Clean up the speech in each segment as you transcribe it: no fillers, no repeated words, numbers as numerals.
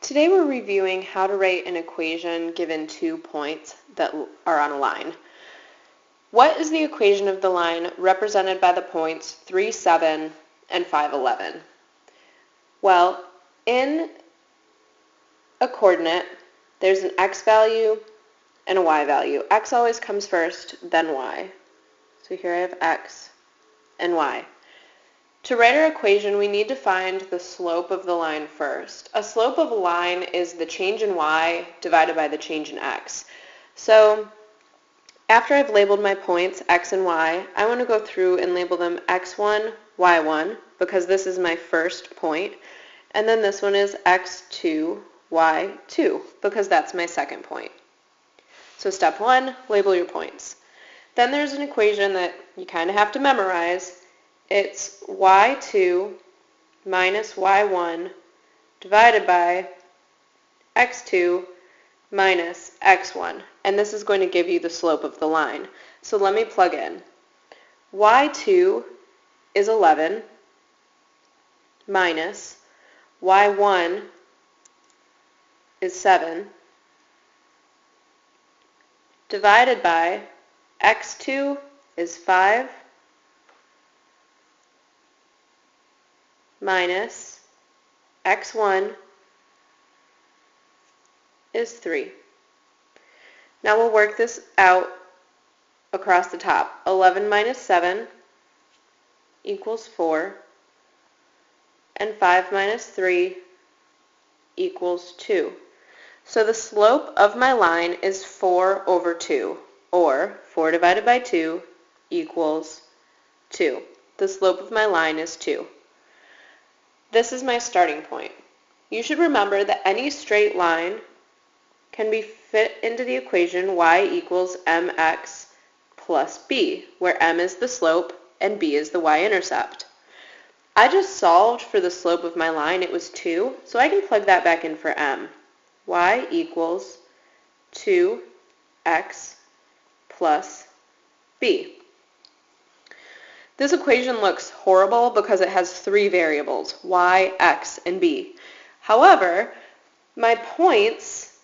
Today we're reviewing how to write an equation given 2 points that are on a line. What is the equation of the line represented by the points 3, 7, and 5, 11? Well, in a coordinate, there's an x value and a y value. X always comes first, then y. So here I have x and y. To write our equation, we need to find the slope of the line first. A slope of a line is the change in y divided by the change in x. So after I've labeled my points, x and y, I want to go through and label them x1, y1, because this is my first point. And then this one is x2, y2, because that's my second point. So step 1, label your points. Then there's an equation that you kind of have to memorize. It's y2 minus y1 divided by x2 minus x1. And this is going to give you the slope of the line. So let me plug in. y2 is 11 minus y1 is 7 divided by x2 is 5 minus x1 is 3. Now we'll work this out across the top. 11 minus 7 equals 4, and 5 minus 3 equals 2. So the slope of my line is 4 over 2, or 4 divided by 2 equals 2. The slope of my line is 2. This is my starting point. You should remember that any straight line can be fit into the equation y equals mx plus b, where m is the slope and b is the y-intercept. I just solved for the slope of my line. It was 2, so I can plug that back in for m. Y equals 2x plus b. This equation looks horrible because it has 3 variables, y, x, and b. However, my points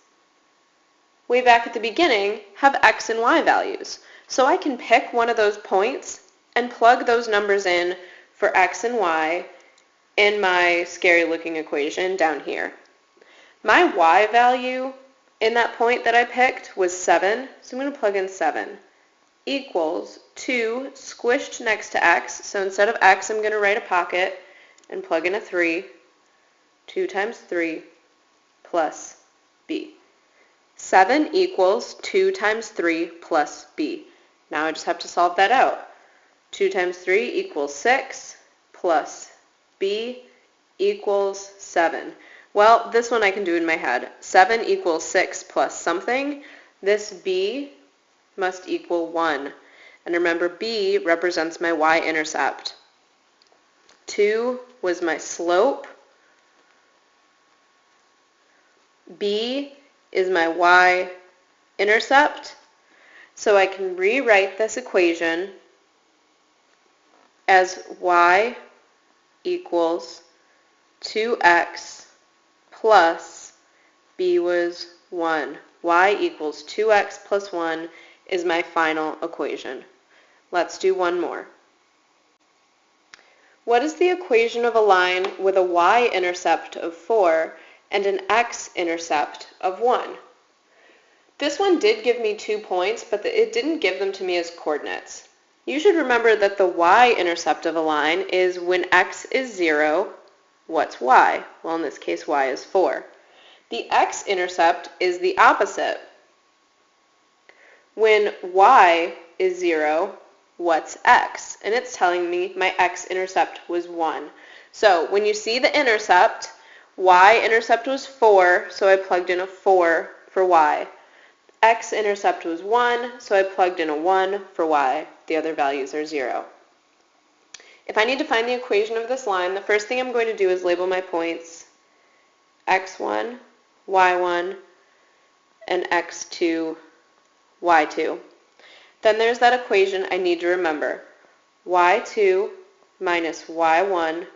way back at the beginning have x and y values. So I can pick one of those points and plug those numbers in for x and y in my scary looking equation down here. My y value in that point that I picked was 7, so I'm going to plug in 7. Equals 2 squished next to x, so instead of x I'm going to write a pocket and plug in a 3. 2 times 3 plus b. 7 equals 2 times 3 plus b. Now I just have to solve that out. 2 times 3 equals 6 plus b equals 7. Well, this one I can do in my head. 7 equals 6 plus something. This b must equal 1. And remember, b represents my y-intercept. 2 was my slope. B is my y-intercept. So I can rewrite this equation as y equals 2x plus b was 1. Y equals 2x plus 1 is my final equation. Let's do one more. What is the equation of a line with a y-intercept of 4 and an x-intercept of 1? This one did give me 2 points, but it didn't give them to me as coordinates. You should remember that the y-intercept of a line is when x is 0, what's y? Well, in this case, y is 4. The x-intercept is the opposite. When y is 0, what's x? And it's telling me my x-intercept was 1. So when you see the intercept, y-intercept was 4, so I plugged in a 4 for y. X-intercept was 1, so I plugged in a 1 for y. The other values are 0. If I need to find the equation of this line, the first thing I'm going to do is label my points x1, y1, and x2, y2. Then there's that equation I need to remember. y2 minus y1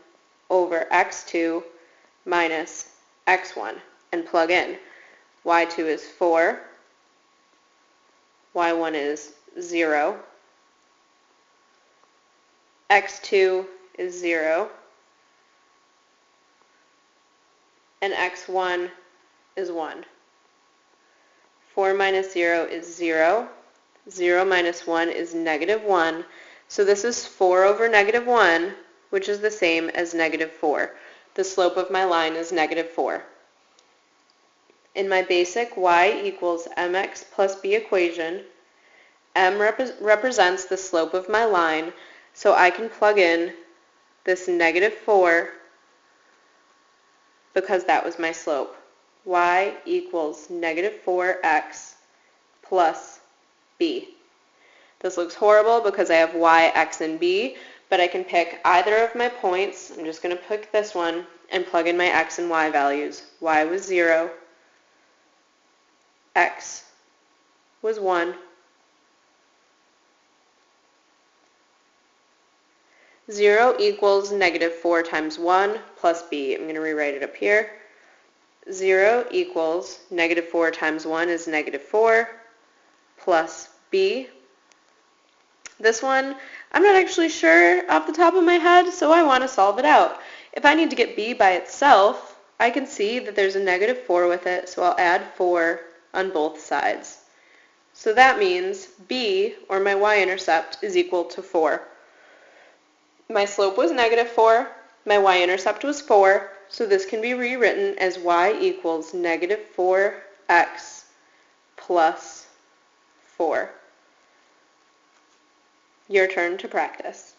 over x2 minus x1. and plug in. y2 is 4, y1 is 0, x2 is 0, and x1 is 1. 4 minus 0 is 0. 0 minus 1 is negative 1. So this is 4 over negative 1, which is the same as negative 4. The slope of my line is negative 4. In my basic y equals mx plus b equation, m represents the slope of my line, so I can plug in this negative 4 because that was my slope. Y equals negative 4x plus b. This looks horrible because I have y, x, and b, but I can pick either of my points. I'm just going to pick this one and plug in my x and y values. Y was 0, x was 1, 0 equals negative 4 times 1 plus b. I'm going to rewrite it up here. 0 equals negative 4 times 1 is negative 4 plus b. This one, I'm not actually sure off the top of my head, so I want to solve it out. If I need to get b by itself, I can see that there's a negative 4 with it, so I'll add 4 on both sides. So that means b, or my y-intercept, is equal to 4. My slope was negative 4, my y-intercept was 4, so this can be rewritten as y equals negative 4x plus 4. Your turn to practice.